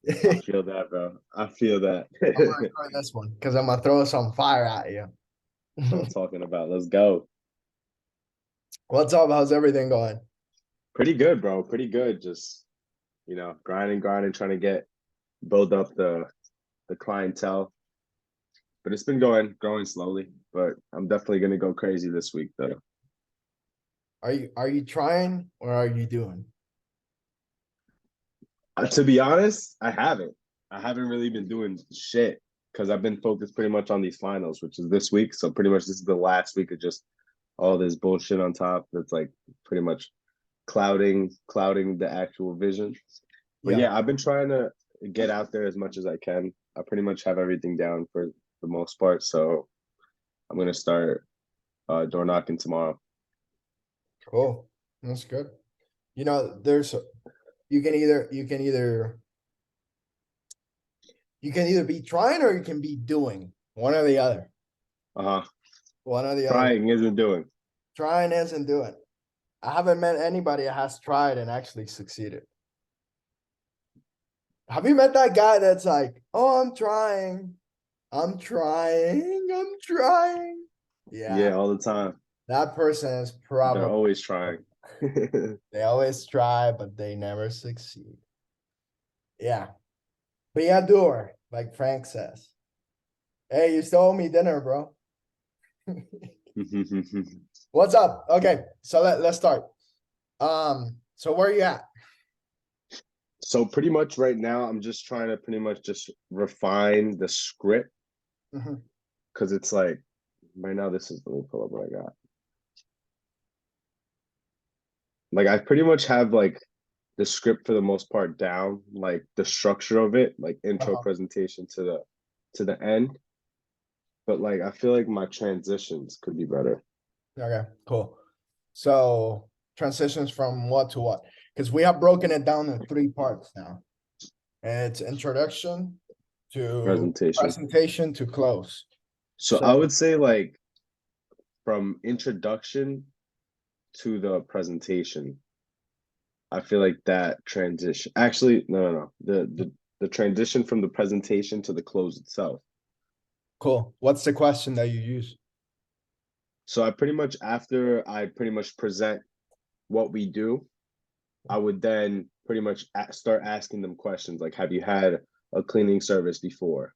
I feel that, bro. I feel that. I'm gonna record this one because I'm gonna throw some fire at you. That's what I'm talking about. Let's go. What's up? How's everything going? Pretty good, bro. Pretty good. Just, grinding, grinding, trying to build up the clientele. But it's been growing slowly. But I'm definitely gonna go crazy this week, though. Are you trying or are you doing? To be honest, I haven't. I haven't really been doing shit because I've been focused pretty much on these finals, which is this week. So pretty much this is the last week of just all this bullshit on top. That's like pretty much clouding the actual vision. But Yeah. yeah, I've been trying to get out there as much as I can. I pretty much have everything down for the most part. So I'm gonna start door knocking tomorrow. Cool. That's good. You know, there's you can either be trying or you can be doing one or the other. Uh-huh. One or the other. Trying isn't doing. Trying isn't doing. I haven't met anybody that has tried and actually succeeded. Have you met that guy that's like, oh, I'm trying. Yeah, Yeah, all the time. that person is They're probably, always trying. they always try, but they never succeed. Yeah. Be a doer, like Frank says. Hey, you still owe me dinner, bro. What's up? Okay, so let's start. So where are you at? So pretty much right now, I'm just trying to pretty much just refine the script Mhm. because it's like right now. Let me pull up what I got. Like I pretty much have like the script for the most part down, like the structure of it, like intro Uh-huh. presentation to the end. But like I feel like my transitions could be better. Okay, cool. So transitions from what to what? Because we have broken it down in three parts now. It's introduction to Presentation. presentation to close. So So I would say like from introduction to the presentation, I feel like that transition. Actually, no. The transition from the presentation to the close itself. cool. What's the question that you use? So I pretty much after I pretty much present what we do, I would then pretty much start asking them questions like, have you had a cleaning service before?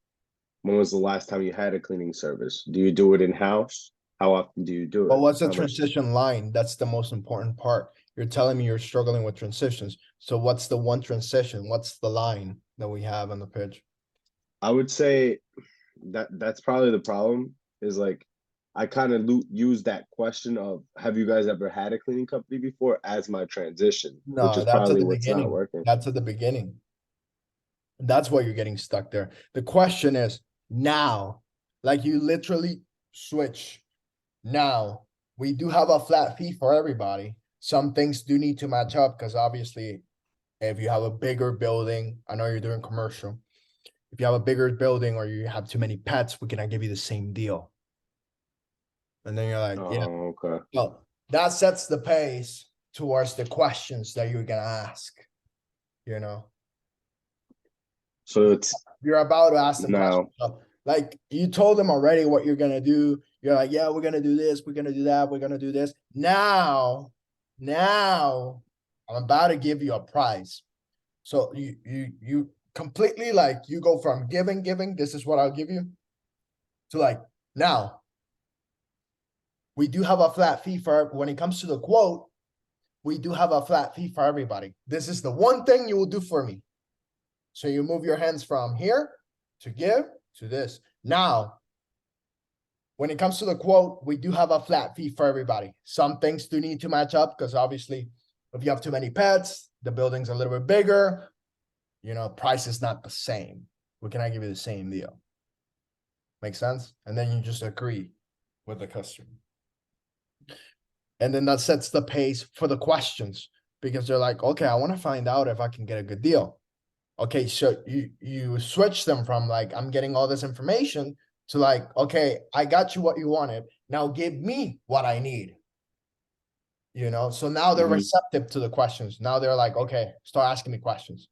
When was the last time you had a cleaning service? Do you do it in house? How often do you do But it? what's the How much? transition line? That's the most important part. You're telling me you're struggling with transitions. So what's the one transition? What's the line that we have on the pitch? I would say that's probably the problem is like I kind of use that question of have you guys ever had a cleaning company before as my transition, which No, is that's at probably the what's not beginning. working. That's at the beginning. That's why you're getting stuck there. The question is now, like you literally switch. Now, we do have a flat fee for everybody. Some things do need to match up because obviously, if you have a bigger building, I know you're doing commercial. If you have a bigger building or you have too many pets, we cannot give you the same deal. And then you're like, yeah, Oh, okay. well, that sets the pace towards the questions that you're gonna ask, you know. So it's You're about to ask them questions. now. So, like you told them already what you're gonna do. You're like, yeah, we're gonna do this, we're gonna do that, we're gonna do this. Now, I'm about to give you a prize. So you completely like you go from giving, this is what I'll give you, to like now we do have a flat fee for when it comes to the quote. We do have a flat fee for everybody. This is the one thing you will do for me. So you move your hands from here to give to this. Now, when it comes to the quote, we do have a flat fee for everybody. Some things do need to match up because obviously, if you have too many pets, the building's a little bit bigger. Price is not the same. We cannot give you the same deal. Make sense? And then you just agree with the customer. And then that sets the pace for the questions because they're like, okay, I want to find out if I can get a good deal. Okay, so you switch them from like I'm getting all this information to like, okay, I got you what you wanted. Now give me what I need. So now they're Mhm. receptive to the questions. Now they're like, okay, start asking me questions.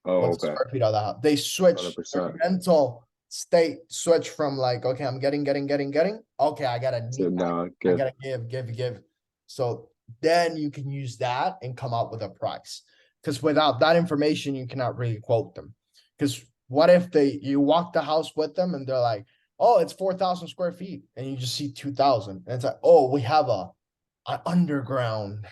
Oh, What's the okay. square feet of the house? They switch their 100%. mental state, switch from like, okay, I'm getting. Okay, So now I good. gotta give. So then you can use that and come up with a price. Because without that information, you cannot really quote them. Because what if you walk the house with them and they're like, oh, it's 4,000 square feet, and you just see 2,000, and it's like, oh, we have an underground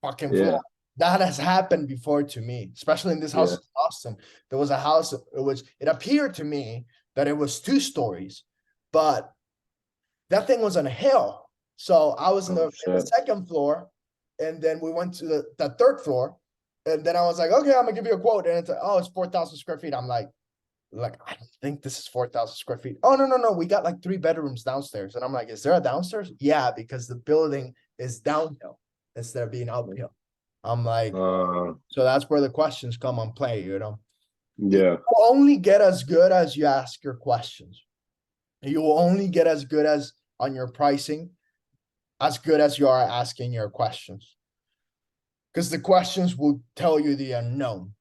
fucking Yeah, floor. That has happened before to me, especially in this house yeah. in Austin. There was a house, it appeared to me that it was 2 stories, but that thing was on a hill. So I was in Oh the shit. second floor, and then we went to the third floor, and then I was like, okay, I'm gonna give you a quote, and it's like, oh, it's 4,000 square feet. I'm like, I don't think this is 4,000 square feet. Oh, no, we got like 3 bedrooms downstairs, and I'm like, is there a downstairs? Yeah, because the building is downhill instead of being uphill. I'm like, Uh, so that's where the questions come on play, you know. You yeah, will only get as good as you ask your questions. You will only get as good as on your pricing, as good as you are asking your questions. Because the questions will tell you the unknown.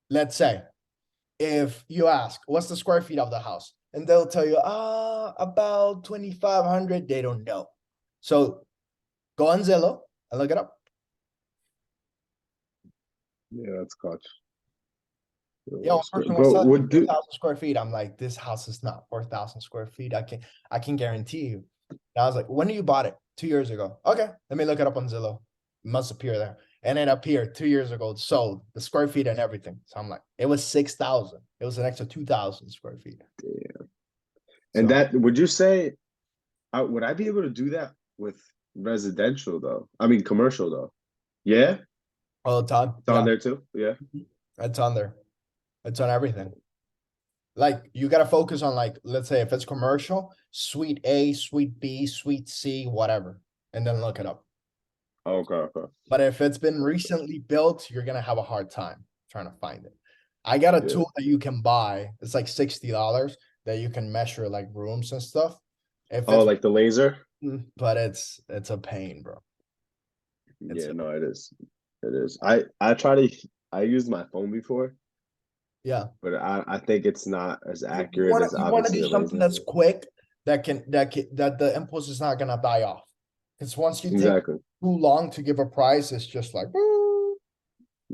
Let's say if you ask, what's the square feet of the house? And they'll tell you, about 2,500. They don't know. So go on Zillow and look it up. yeah, that's clutch. Yeah, one person was But telling me would do 4,000 square feet. I'm like, this house is not 4,000 square feet. I can guarantee you. And I was like, when you bought it? 2 years ago. Okay, let me look it up on Zillow. It must appear there. And it appeared 2 years ago. It sold the square feet and everything. So I'm like, it was 6,000. It was an extra 2,000 square feet. and So that would you say would I be able to do that with residential though? I mean commercial though. Yeah, all the time. it's on Yeah, there too. Yeah. it's on there. It's on everything. Like you gotta focus on, like, let's say if it's commercial, suite A, suite B, suite C, whatever, and then look it up. Okay, okay. But if it's been recently built, you're gonna have a hard time trying to find it. I got a Yeah. tool that you can buy. It's like $60 that you can measure like rooms and stuff. If Oh, it's, like the laser? but it's a pain, bro. It's Yeah, a no, it is. It is. I try to I used my phone before, yeah. but I think it's not as You accurate as you want to obviously do the something laser. that's quick that the impulse is not gonna die off. Because once you take Exactly. too long to give a price, it's just like, "Woo."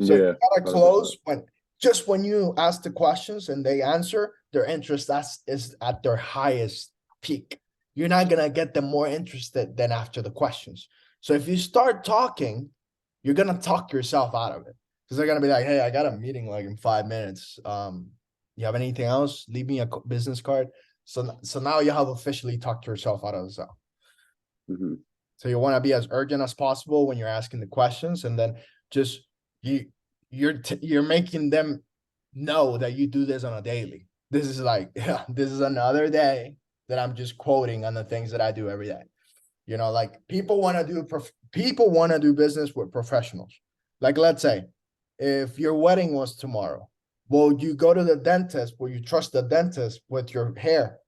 So you Yeah, gotta 100%. close when you ask the questions and they answer, their interest is at their highest peak. You're not gonna get them more interested than after the questions. So if you start talking, you're gonna talk yourself out of it. Because they're gonna be like, hey, I got a meeting like in 5 minutes. You have anything else? Leave me a business card. So now you have officially talked yourself out of the cell. Hmm. So you want to be as urgent as possible when you're asking the questions, and then just you you're making them know that you do this on a daily. This is like, yeah, this is another day that I'm just quoting on the things that I do every day. You know, like people want to do business with professionals. Like let's say if your wedding was tomorrow, will you go to the dentist? Will you trust the dentist with your hair?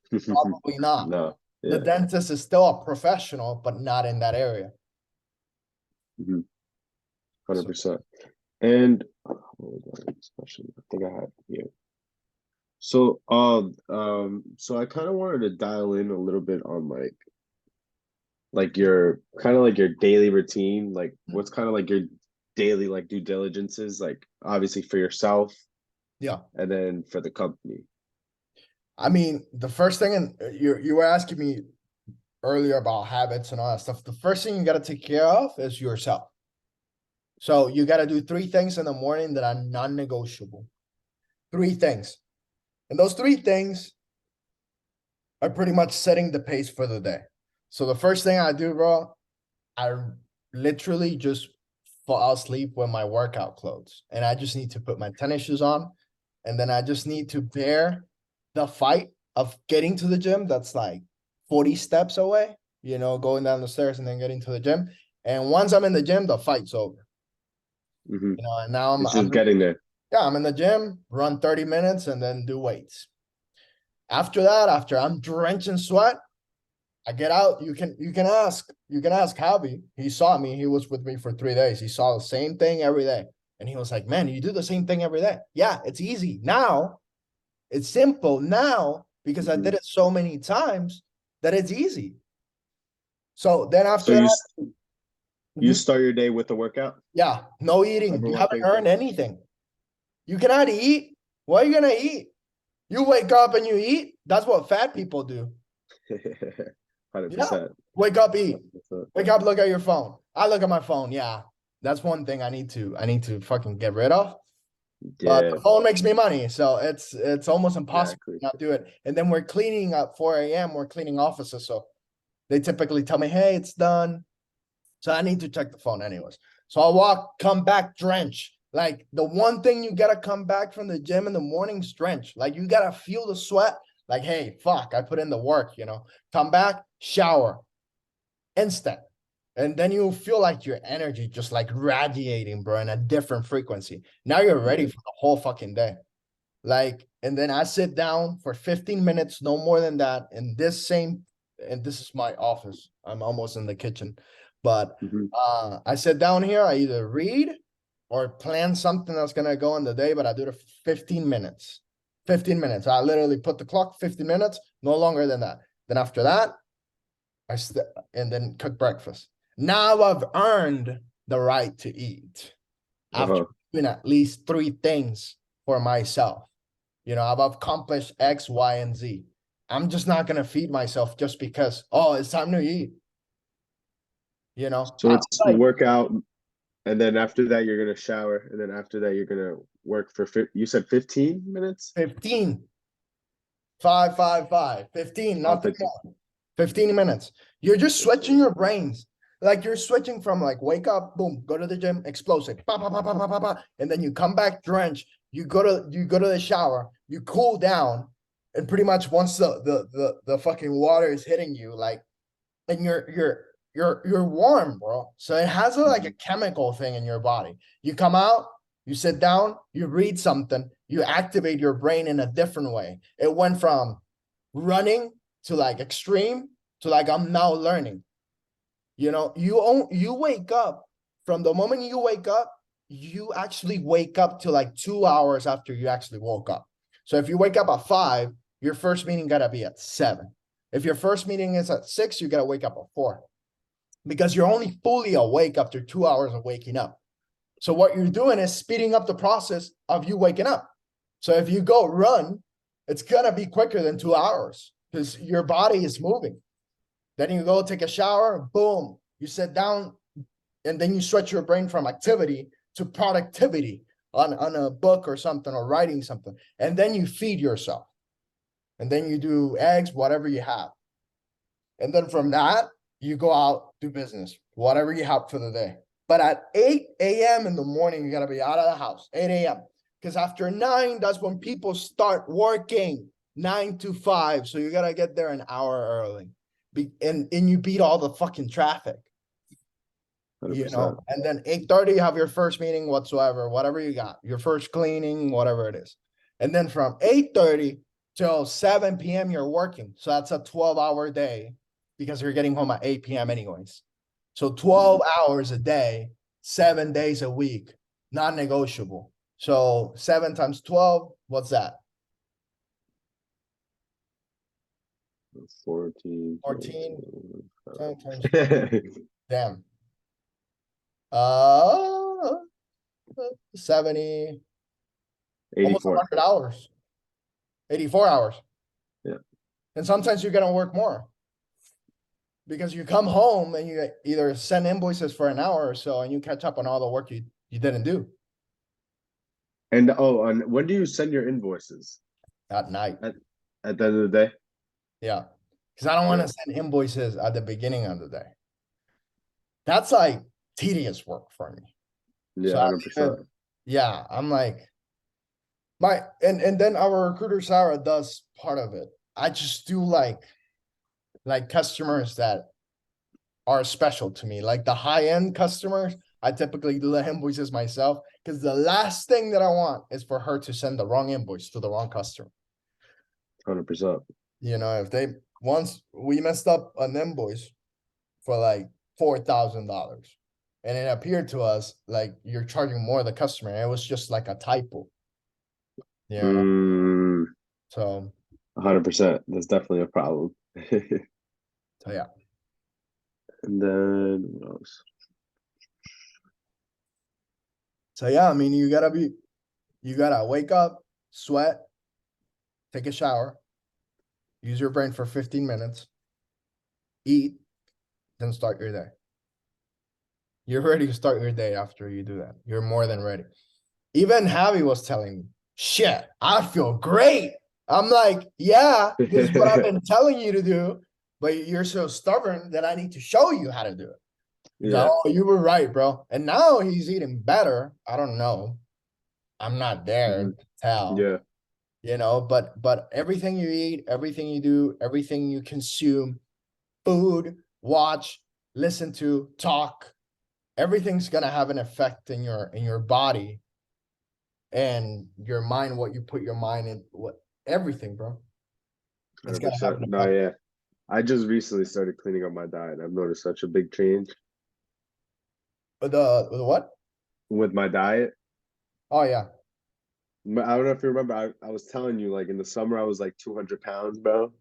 Probably not. No, The yeah. dentist is still a professional, but not in that area. Hmm. So 100%. And what was my next question? I think I had here. So I kind of wanted to dial in a little bit on like your kind of like your daily routine, like what's kind of like your daily like due diligences, like obviously for yourself yeah, and then for the company. I mean, the first thing, and you were asking me earlier about habits and all that stuff. The first thing you got to take care of is yourself. So you got to do 3 things in the morning that are non-negotiable. 3 things, and those 3 things are pretty much setting the pace for the day. So the first thing I do, bro, I literally just fall asleep with my workout clothes, and I just need to put my tennis shoes on, and then I just need to bear the fight of getting to the gym. That's like 40 steps away, going down the stairs and then getting to the gym. And once I'm in the gym, the fight's over. Hmm. And now It's just getting there. yeah, I'm in the gym, run 30 minutes and then do weights. After that, after I'm drenched in sweat, I get out. You can ask Javi. He saw me. He was with me for 3 days. He saw the same thing every day. And he was like, man, you do the same thing every day. Yeah, it's easy. Now it's simple now because I Mhm. did it so many times that it's easy. So then So after that, you mhm, start your day with a workout? yeah, no eating. Ever You one haven't thing? earned anything. You cannot eat. What are you gonna eat? You wake up and you eat. That's what fat people do. Yeah. 100%. Wake up, eat. 100%. Wake up, look at your phone. I look at my phone. Yeah. That's one thing I need to fucking get rid of. But Yeah, the phone makes me money, so it's almost impossible exactly. to not do it. And then we're cleaning up 4 a.m. We're cleaning offices, so they typically tell me, "Hey, it's done." So I need to check the phone anyways. So I walk, come back drenched. Like the one thing you gotta come back from the gym in the morning's drenched. Like you gotta feel the sweat. Like, hey, fuck, I put in the work, Come back, shower, instant. And then you feel like your energy just like radiating, bro, in a different frequency. Now you're ready Yeah. for the whole fucking day. Like, and then I sit down for 15 minutes, no more than that, and this is my office. I'm almost in the kitchen. But Mhm. I sit down here, I either read or plan something that's gonna go in the day, but I do it for 15 minutes. 15 minutes. I literally put the clock 15 minutes, no longer than that. Then after that, and then cook breakfast. Now I've earned the right to eat after Uh-huh. doing at least 3 things for myself. I've accomplished X, Y, and Z. I'm just not gonna feed myself just because, oh, it's time to eat. So I'm it's like workout, and then after that you're gonna shower, and then after that you're gonna work for you said 15 minutes? 15, 5, 5, 5, 15, Oh, nothing 15. more. 15 minutes. You're just switching 15. your brains. Like you're switching from like wake up, boom, go to the gym, explosive, pa, pa, pa, pa, pa, pa, pa, and then you come back drenched. You go to the shower, you cool down, and pretty much once the fucking water is hitting you, like, and you're warm, bro. So it has like a Mhm. chemical thing in your body. You come out, you sit down, you read something, you activate your brain in a different way. It went from running to like extreme to like I'm now learning. You wake up from the moment you wake up, you actually wake up to like 2 hours after you actually woke up. So if you wake up at 5, your first meeting gotta be at 7. If your first meeting is at 6, you gotta wake up at 4 because you're only fully awake after 2 hours of waking up. So what you're doing is speeding up the process of you waking up. So if you go run, it's gonna be quicker than 2 hours because your body is moving. Then you go take a shower, boom, you sit down, and then you switch your brain from activity to productivity on a book or something or writing something. And then you feed yourself. And then you do eggs, whatever you have. And then from that, you go out, do business, whatever you have for the day. But at 8 a.m. in the morning, you gotta be out of the house, 8 a.m. Because after 9, that's when people start working 9 to 5. So you gotta get there an hour early. And you beat all the fucking traffic, 100%. and then 8:30, you have your first meeting whatsoever, whatever you got, your first cleaning, whatever it is. And then from 8:30 till 7 p.m., you're working. So that's a 12-hour day because you're getting home at 8 p.m. anyways. So 12 hours a day, 7 days a week, non-negotiable. So 7 times 12, what's that? 14, 14, 10 times 12. 22. Damn. Uh, 70, almost 84. 100 hours, 84 hours. Yeah. And sometimes you're gonna work more because you come home and you either send invoices for an hour or so and you catch up on all the work you didn't do And when do you send your invoices? at night. At, at the end of the day? Yeah. Because I don't want Yeah. to send invoices at the beginning of the day. That's like tedious work for me. Yeah, So I leave 100%. it, yeah, I'm like and then our recruiter Sarah does part of it. I just do like customers that are special to me. Like the high-end customers, I typically do the invoices myself because the last thing that I want is for her to send the wrong invoice to the wrong customer. 100%. If they once we messed up an invoice for like $4,000, and it appeared to us like you're charging more the customer, and it was just like a typo. Yeah, Mm, so 100%. That's definitely a problem. so yeah. And then what else? So yeah, I mean you gotta wake up, sweat, take a shower, use your brain for 15 minutes, eat, then start your day. You're ready to start your day after you do that. You're more than ready. Even Javi was telling me, shit, I feel great. I'm like, yeah, this is what I've been telling you to do, but you're so stubborn that I need to show you how to do it. He's like, Yeah. oh, you were right, bro. And now he's eating better. I don't know. I'm not there Mhm. to tell, Yeah. but everything you eat, everything you do, everything you consume, food, watch, listen to, talk, everything's gonna have an effect in your body and your mind, what you put your mind in, what everything, bro. It's gonna have 100%. an No, effect. yeah. I just recently started cleaning up my diet. I've noticed such a big change But the what? with my diet. Oh yeah, But I don't know if you remember, I was telling you, like in the summer, I was like 200 pounds, bro.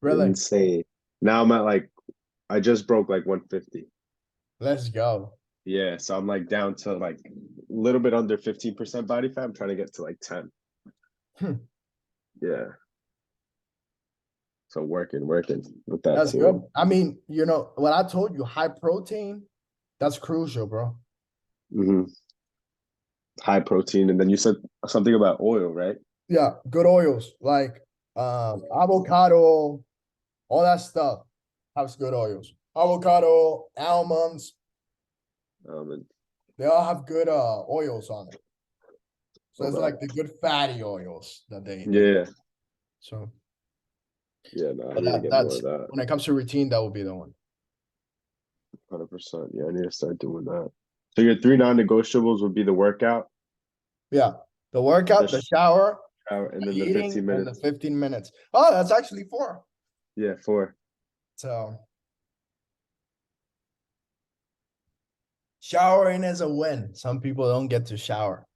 really? Insane. Now I'm at like, I just broke like 150. Let's go. Yeah. So I'm like down to like a little bit under 15% body fat. I'm trying to get to like 10. Hmm, Yeah. So working with that that's good. too. I mean, what I told you, high protein, that's crucial, bro. Hmm. High protein. And then you said something about oil, right? Yeah, good oils like avocado, all that stuff has good oils. Avocado, almonds, And they all have good oils on it. So it's okay. like the good fatty oils that they Yeah. so Yeah, no, I but need to that get more that's of that. when it comes to routine, that will be the one. 100%. Yeah, I need to start doing that. So your three non-negotiables would be the workout, Yeah. The the workout, the shower, shower, and the then the eating, 15 and the minutes. 15 minutes. Oh, that's actually four. Yeah, four. So showering is a win. Some people don't get to shower.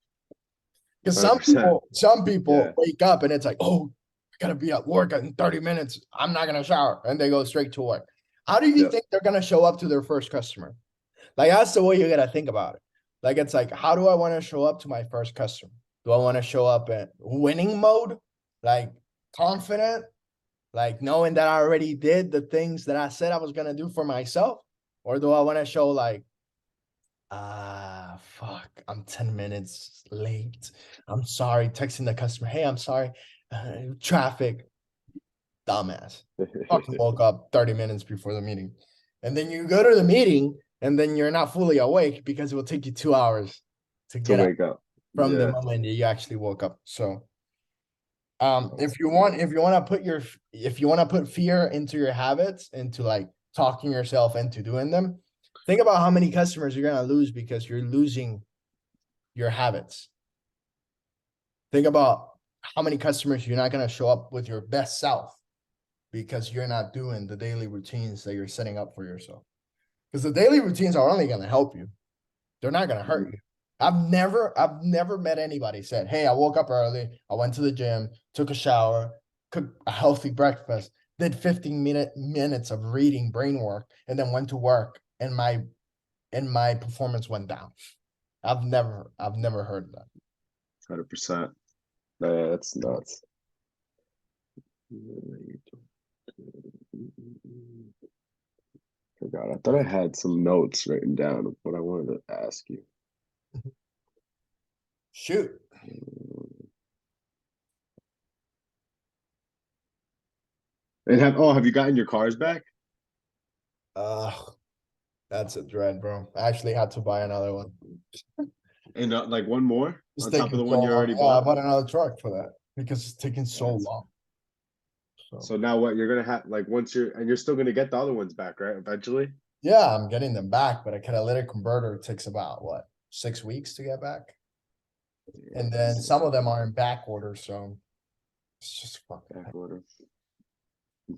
Because some 100%. people, some Yeah. people wake up and it's like, oh, I gotta be at work in 30 minutes. I'm not gonna shower. And they go straight to work. How do you Yep. think they're gonna show up to their first customer? Like that's the way you gotta think about it. Like it's like, how do I want to show up to my first customer? Do I want to show up in winning mode? Like confident, like knowing that I already did the things that I said I was gonna do for myself? Or do I want to show like, fuck, I'm 10 minutes late. I'm sorry, texting the customer, hey, I'm sorry. Traffic, dumbass. Fucking woke up 30 minutes before the meeting. And then you go to the meeting and then you're not fully awake because it will take you 2 hours to To get up wake up. from the Yeah. moment that you actually woke up. So That's if you want to put fear into your habits, into like talking yourself into doing them, think about how many customers you're gonna lose because you're losing your habits. Think about how many customers you're not gonna show up with your best self because you're not doing the daily routines that you're setting up for yourself. Because the daily routines are only gonna help you. They're not gonna hurt you. I've never met anybody said, hey, I woke up early, I went to the gym, took a shower, cooked a healthy breakfast, did 15 minutes of reading brain work, and then went to work and my performance went down. I've never heard that. 100%. Yeah, that's nuts. Forgot. I thought I had some notes written down of what I wanted to ask you. Shoot. And have you gotten your cars back? Uh that's a dread, bro. I actually had to buy another one. And like one more It's on top of taking the so one you long. already Yeah, I bought? bought another truck for that because it's taking so That's long. So so now what you're gonna have like once you're still gonna get the other ones back, right? Eventually? yeah, I'm getting them back, but a catalytic converter takes about what, 6 weeks to get back? Yeah, And then that's some of them are in back order, so it's just fucking back order.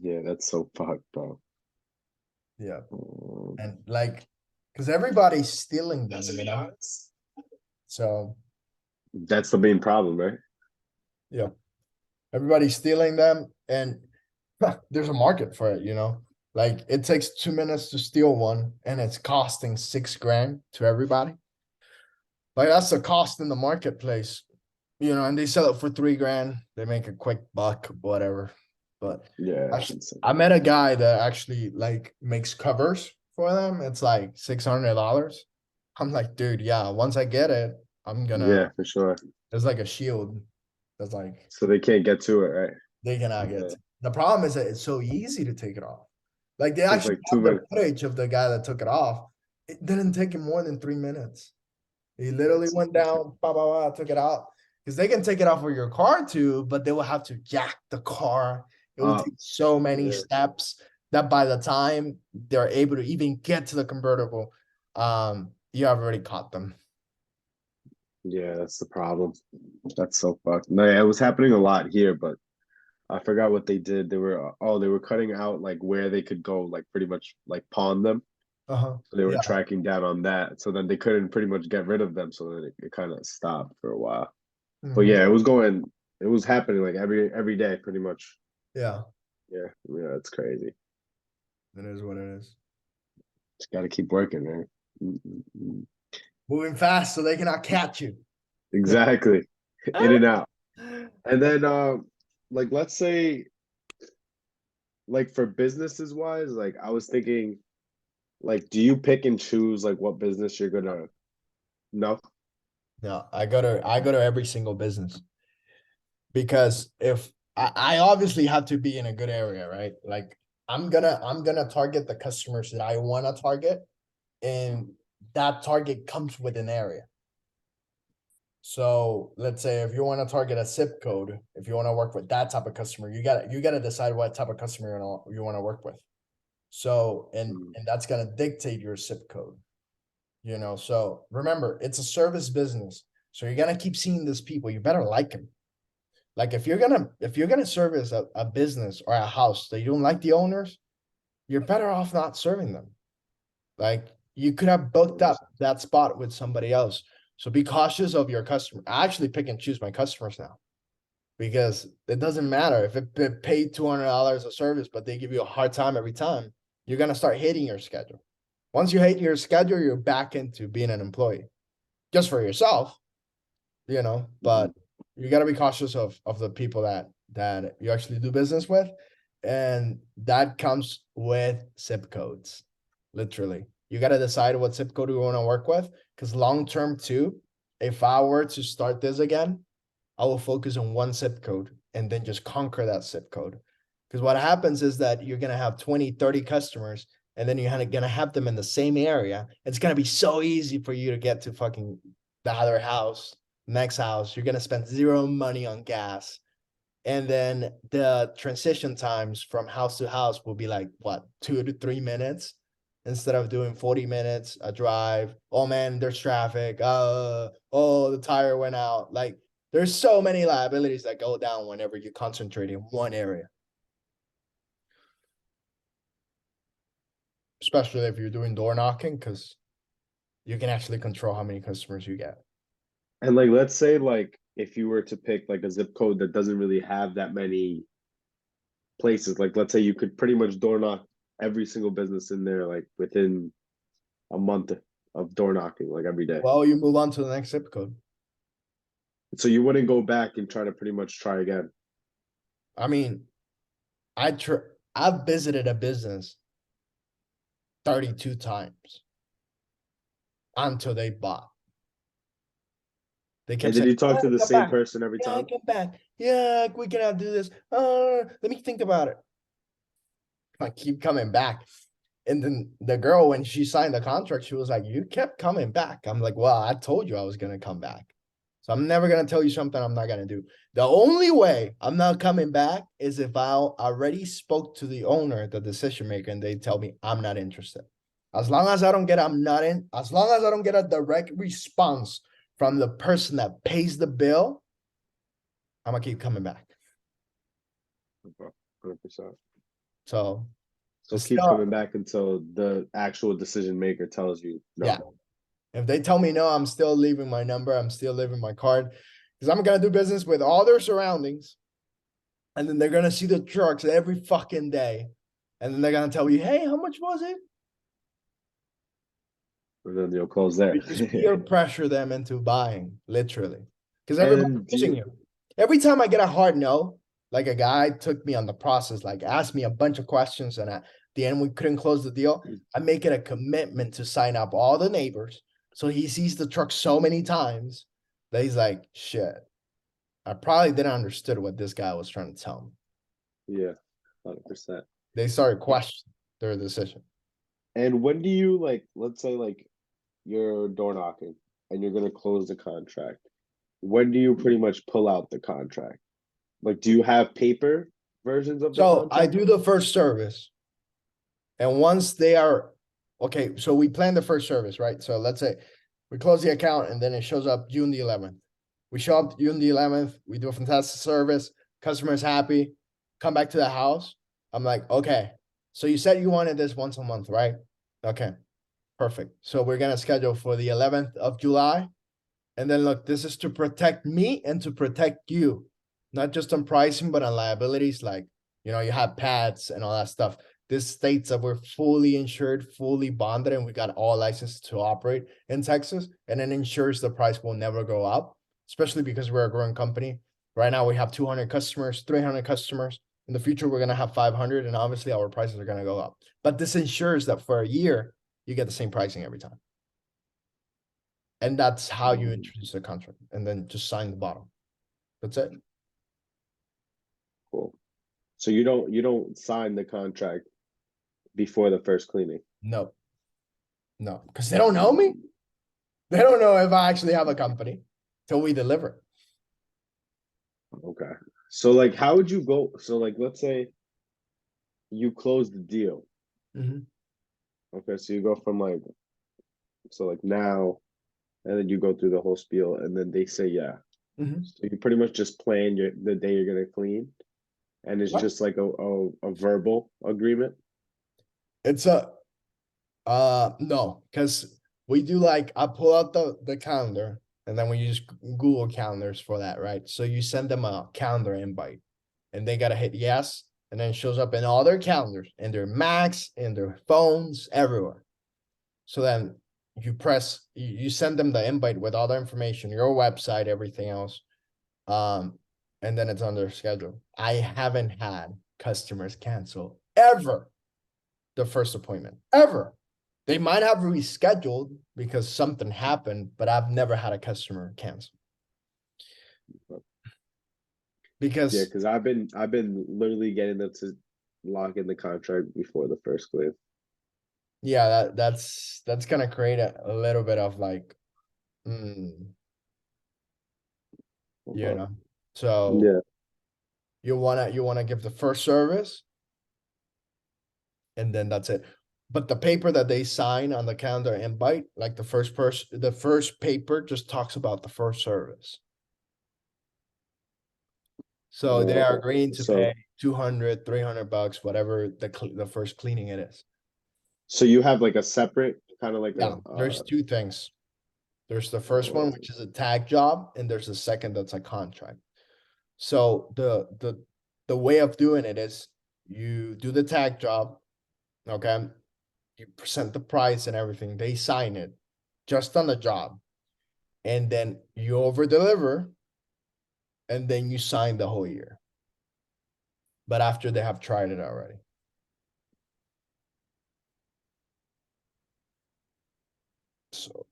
Yeah, that's so fucked, bro. yeah. Um, And like Cause everybody's stealing them, you know? So, That's the main problem, right? yeah, everybody's stealing them and there's a market for it, you know? Like it takes 2 minutes to steal one and it's costing 6 grand to everybody. Like that's the cost in the marketplace, you know, and they sell it for 3 grand. They make a quick buck, whatever. But Yeah, I, it's insane. I met a guy that actually like makes covers for them. It's like $600. I'm like, dude, yeah, once I get it, I'm gonna, Yeah, for sure. there's like a shield that's like, So they can't get to it, right? they cannot get Yeah. to. The problem is that it's so easy to take it off. Like they It's actually like too have the many. footage of the guy that took it off. It didn't take him more than 3 minutes. He literally It's went down, took it out. Because they can take it off of your car too, but they will have to jack the car. It will take so many yeah. steps that by the time they're able to even get to the convertible, you have already caught them. Yeah, that's the problem. That's so fucked. No, yeah, it was happening a lot here, but I forgot what they did. They were cutting out like where they could go, like pretty much like pawn them. Uh-huh. So they were Yeah. tracking down on that. So then they couldn't pretty much get rid of them. So then it kind of stopped for a while. But Mhm. yeah, it was happening like every day, pretty much. Yeah. Yeah, yeah, it's crazy. It is what it is. Just got to keep working, man. Mm. Moving fast so they cannot catch you. Exactly, in and out. And then, like, let's say, like for businesses wise, like I was thinking, like, do you pick and choose like what business you're gonna? No. No, I go to every single business because if I obviously have to be in a good area, right? Like I'm gonna target the customers that I want to target, and that target comes with an area. So let's say if you want to target a zip code, if you want to work with that type of customer, you gotta decide what type of customer you want to work with. So Mm. and that's gonna dictate your zip code. You know, so remember, it's a service business. So you're gonna keep seeing these people. You better like them. Like if you're gonna service a business or a house that you don't like the owners, you're better off not serving them. Like you could have booked up that spot with somebody else. So be cautious of your customer. I actually pick and choose my customers now because it doesn't matter if it paid $200 a service, but they give you a hard time every time. You're gonna start hating your schedule. Once you hate your schedule, you're back into being an employee just for yourself, you know, but you got to be cautious of the people that you actually do business with, and that comes with zip codes. Literally, you got to decide what zip code you want to work with, because long term too, if I were to start this again, I will focus on one zip code and then just conquer that zip code. Because what happens is that you're going to have 20, 30 customers, and then you're going to have them in the same area. It's going to be so easy for you to get to fucking the other house, next house. You're going to spend zero money on gas. And then the transition times from house to house will be like, what, 2 to 3 minutes? Instead of doing 40 minutes a drive. Oh man, there's traffic. Oh, the tire went out. Like, there's so many liabilities that go down whenever you concentrate in one area. Especially if you're doing door knocking, because you can actually control how many customers you get. And like, let's say like if you were to pick like a zip code that doesn't really have that many places, like let's say you could pretty much door knock every single business in there like within a month of door knocking like every day. Well, you move on to the next zip code. So you wouldn't go back and try to pretty much try again. I mean, I've visited a business 32 times until they bought. They And kept did saying, you talk "Yeah, to the come same back. person every Yeah, time? come back. Yeah, we cannot do this. Let me think about it." I keep coming back. And then the girl, when she signed the contract, she was like, "You kept coming back." I'm like, "Well, I told you I was gonna come back. So I'm never gonna tell you something I'm not gonna do." The only way I'm not coming back is if I already spoke to the owner, the decision maker, and they tell me I'm not interested. As long as I don't get as long as I don't get a direct response from the person that pays the bill, I'm gonna keep coming back. 100%. So So keep Still, coming back until the actual decision maker tells you no. yeah. If they tell me no, I'm still leaving my number. I'm still leaving my card. Because I'm gonna do business with all their surroundings. And then they're gonna see the trucks every fucking day. And then they're gonna tell you, hey, how much was it? And then you'll close there. You just peer pressure them into buying, literally. Because everybody's And do using you, you. Every time I get a hard no, like a guy took me on the process, like asked me a bunch of questions, and at the end we couldn't close the deal. I make it a commitment to sign up all the neighbors. So he sees the truck so many times that he's like, shit. I probably didn't understood what this guy was trying to tell me. yeah, 100%. They started questioning their decision. And when do you like, let's say like you're door knocking and you're gonna close the contract. When do you pretty much pull out the contract? Like, do you have paper versions of the So I contract? do the first service. And once they are, okay, so we plan the first service, right? So let's say we close the account and then it shows up June the 11th. We show up June the 11th, we do a fantastic service, customer's happy, come back to the house. I'm like, okay, so you said you wanted this once a month, right? Okay, perfect. So we're gonna schedule for the 11th of July. And then look, this is to protect me and to protect you, not just on pricing, but on liabilities. Like, you have pads and all that stuff. This states that we're fully insured, fully bonded, and we got all licenses to operate in Texas. And it ensures the price will never go up, especially because we're a growing company. Right now, we have 200 customers, 300 customers. In the future, we're going to have 500, and obviously, our prices are going to go up. But this ensures that for a year, you get the same pricing every time. And that's how you introduce the contract, and then just sign the bottom. That's it. Cool. So you don't sign the contract before the first cleaning. No, no, because they don't know me. They don't know if I actually have a company till we deliver. Okay. So like how would you go? So like let's say you close the deal. Mhm. Okay, so you go from like so like now and then you go through the whole spiel and then they say yeah. Mhm. So you pretty much just plan the day you're gonna clean and it's What? just like a verbal agreement. It's no, because we do like I pull out the calendar and then we use Google calendars for that, right? So you send them a calendar invite and they gotta hit yes, and then it shows up in all their calendars, in their Macs, in their phones, everywhere. So then you send them the invite with all the information, your website, everything else. And then it's on their schedule. I haven't had customers cancel ever the first appointment, ever. They might have rescheduled because something happened, but I've never had a customer cancel. Yeah, Because because I've been literally getting them to lock in the contract before the first clean. yeah, that's gonna create a little bit of like, mm, you Okay. know. So Yeah. you wanna give the first service, and then that's it. But the paper that they sign on the calendar invite, like the first paper just talks about the first service. So they are agreeing to pay So 200, $300, whatever the first cleaning it is. so you have like a separate kind of like Yeah, a there's two things. There's the first one, oh, which is a tag job, and there's the second that's a contract. So the way of doing it is you do the tag job, okay? You present the price and everything. They sign it just on the job. And then you over deliver, and then you sign the whole year. But after they have tried it already. So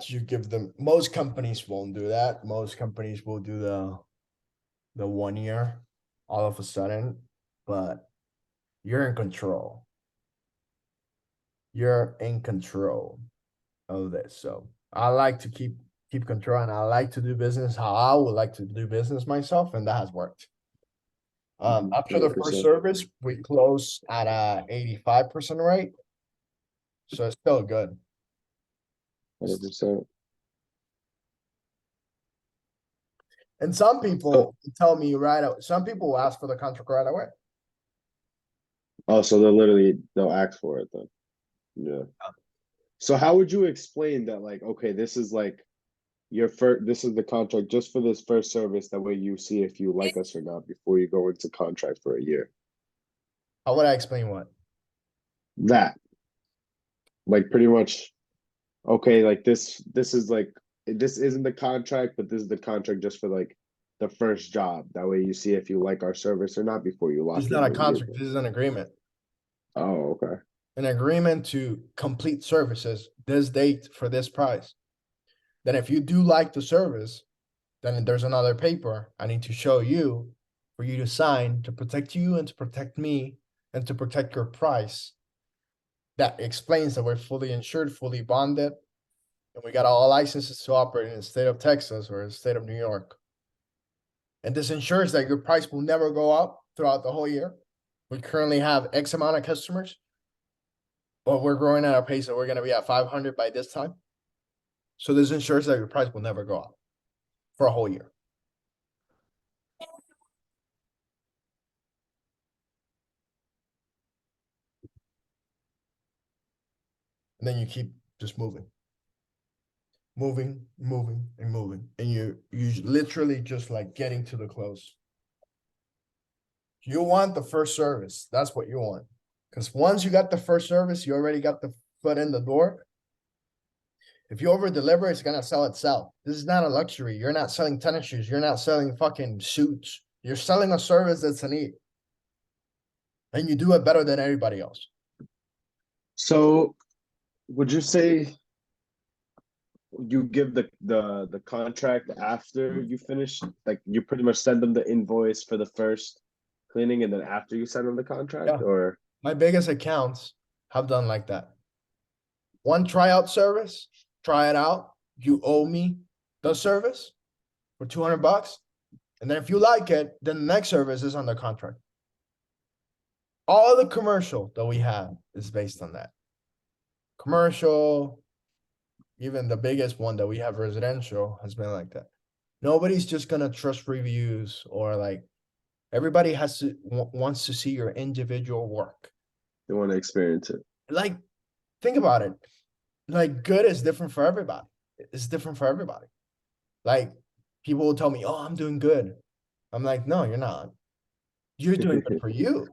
you give them, most companies won't do that. Most companies will do the 1 year all of a sudden, but you're in control. You're in control of this. So I like to keep control, and I like to do business how I would like to do business myself, and that has worked. After the first 100%. service, we close at a 85% rate. So it's still good. 100%. And some So people tell me right out, some people will ask for the contract right away. Oh, so they'll ask for it then. Yeah. So how would you explain that? Like, okay, this is like your first. This is the contract just for this first service. That way, you see if you like us or not before you go into contract for a year. How would I explain what? That, like, pretty much. Okay, like this is like this isn't the contract, but this is the contract just for like the first job. That way you see if you like our service or not before you This is lock in not a a year. contract, this is an agreement. Oh, okay. An agreement to complete services this date for this price. Then if you do like the service, then there's another paper I need to show you for you to sign to protect you and to protect me and to protect your price. That explains that we're fully insured, fully bonded, and we got all licenses to operate in the state of Texas or the state of New York. And this ensures that your price will never go up throughout the whole year. We currently have X amount of customers, but we're growing at a pace that we're going to be at 500 by this time. So this ensures that your price will never go up for a whole year. And then you keep just moving, and moving. And you literally just like getting to the close. You want the first service. That's what you want. Because once you got the first service, you already got the foot in the door. If you over deliver, it's gonna sell itself. This is not a luxury. You're not selling tennis shoes. You're not selling fucking suits. You're selling a service that's a need. And you do it better than everybody else. So would you say you give the contract after you finish? Like you pretty much send them the invoice for the first cleaning and then after you send them the contract, Yeah. or My biggest accounts have done like that. One tryout service, try it out. You owe me the service for 200 bucks. And then if you like it, then the next service is on the contract. All the commercial that we have is based on that. Commercial, even the biggest one that we have residential has been like that. Nobody's just gonna trust reviews or like everybody has to wants to see your individual work. they want to experience it? Like, think about it. Like, good is different for everybody. It's different for everybody. Like, people will tell me, "Oh, I'm doing good." I'm like, "No, you're not. You're doing good for you."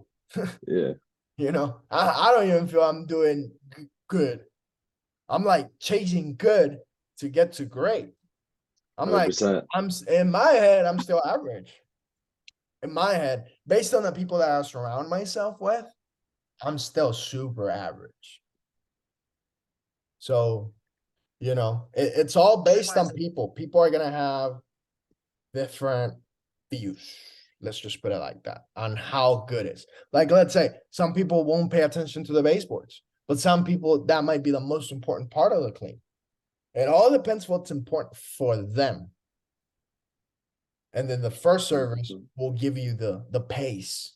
Yeah. You know, I don't even feel I'm doing good. I'm like chasing good to get to great. I'm like, 100%. in my head, I'm still average. In my head, based on the people that I surround myself with, I'm still super average. So, you know, it's all based on people. People are gonna have different views. Let's just put it like that on how good it is. Like, let's say some people won't pay attention to the baseboards, but some people that might be the most important part of the clean. It all depends what's important for them. And then the first service will give you the pace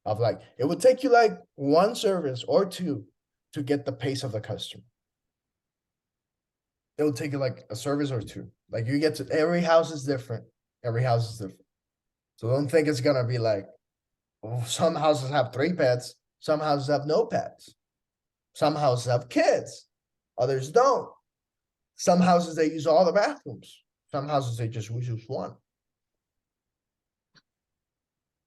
of like, it would take you like one service or two to get the pace of the customer. It'll take you like a service or two. Like you get to every house is different. Every house is different. So don't think it's gonna be like, oh, some houses have 3 pets, some houses have no pets. Some houses have kids, others don't. Some houses they use all the bathrooms. Some houses they just use one.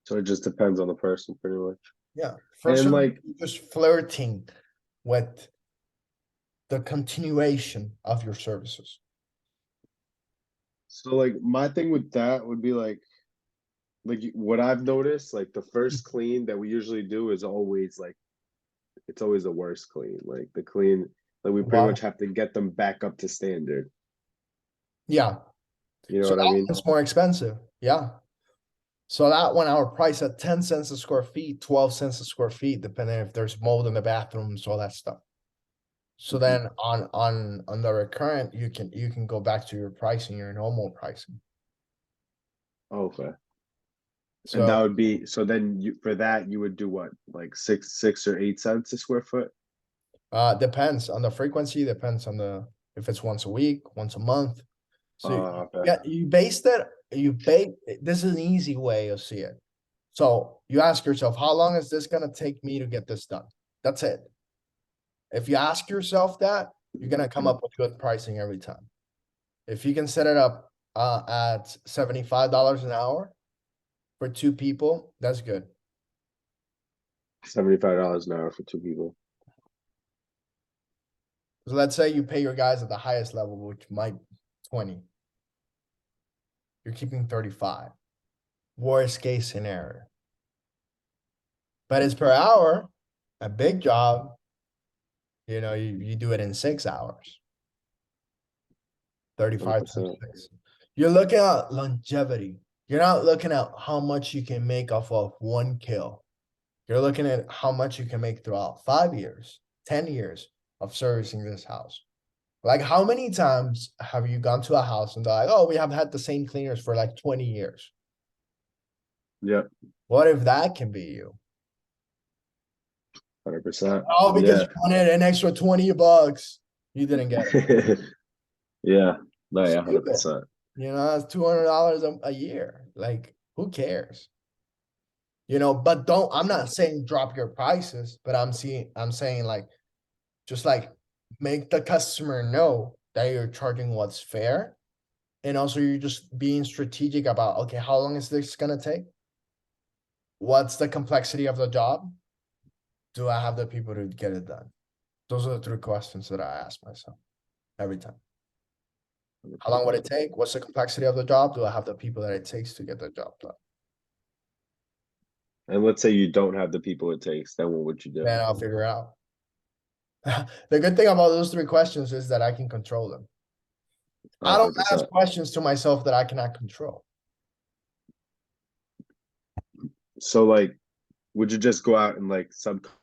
So it just depends on the person, pretty much. Yeah. First, And like, just flirting with the continuation of your services. so like my thing with that would be like what I've noticed, like the first clean that we usually do is always like it's always the worst clean. Like the clean, like we pretty Wow. much have to get them back up to standard. Yeah. You know So what I that mean? one's more expensive. Yeah. So that one, our price at 10 cents a square feet, 12 cents a square feet, depending if there's mold in the bathrooms, all that stuff. So then on the recurrent, you can go back to your pricing, your normal pricing. Okay. And So that would be so then you for that you would do what, like 6 or 8 cents a square foot? depends on the frequency, depends on the if it's once a week, once a month. So Okay. yeah, you base that you base this is an easy way of see it. So you ask yourself, how long is this gonna take me to get this done? That's it. If you ask yourself that, you're gonna come up with good pricing every time. If you can set it up at $75 an hour for 2 people, that's good. $75 an hour for 2 people. So let's say you pay your guys at the highest level, which might 20. You're keeping 35. Worst case scenario. But it's per hour, a big job. You know, you do it in 6 hours. 35 times 100%. 6. You're looking at longevity. You're not looking at how much you can make off of one kill. You're looking at how much you can make throughout 5 years, 10 years of servicing this house. Like, how many times have you gone to a house and they're like, oh, we have had the same cleaners for like 20 years? Yep, What if that can be you? 100%. Oh, because Yeah. you wanted an extra 20 bucks. You didn't get it. Yeah, no, yeah, Stupid. 100%. You know, that's $200 a year. Like, who cares? You know, but I'm not saying drop your prices, but I'm saying like, just like make the customer know that you're charging what's fair. And also you're just being strategic about, okay, how long is this gonna take? What's the complexity of the job? Do I have the people to get it done? Those are the 3 questions that I ask myself every time. How long would it take? What's the complexity of the job? Do I have the people that it takes to get the job done? And let's say you don't have the people it takes, then what would you do? Then I'll figure out. The good thing about those 3 questions is that I can control them. I don't ask 100%. questions to myself that I cannot control. So like, would you just go out and like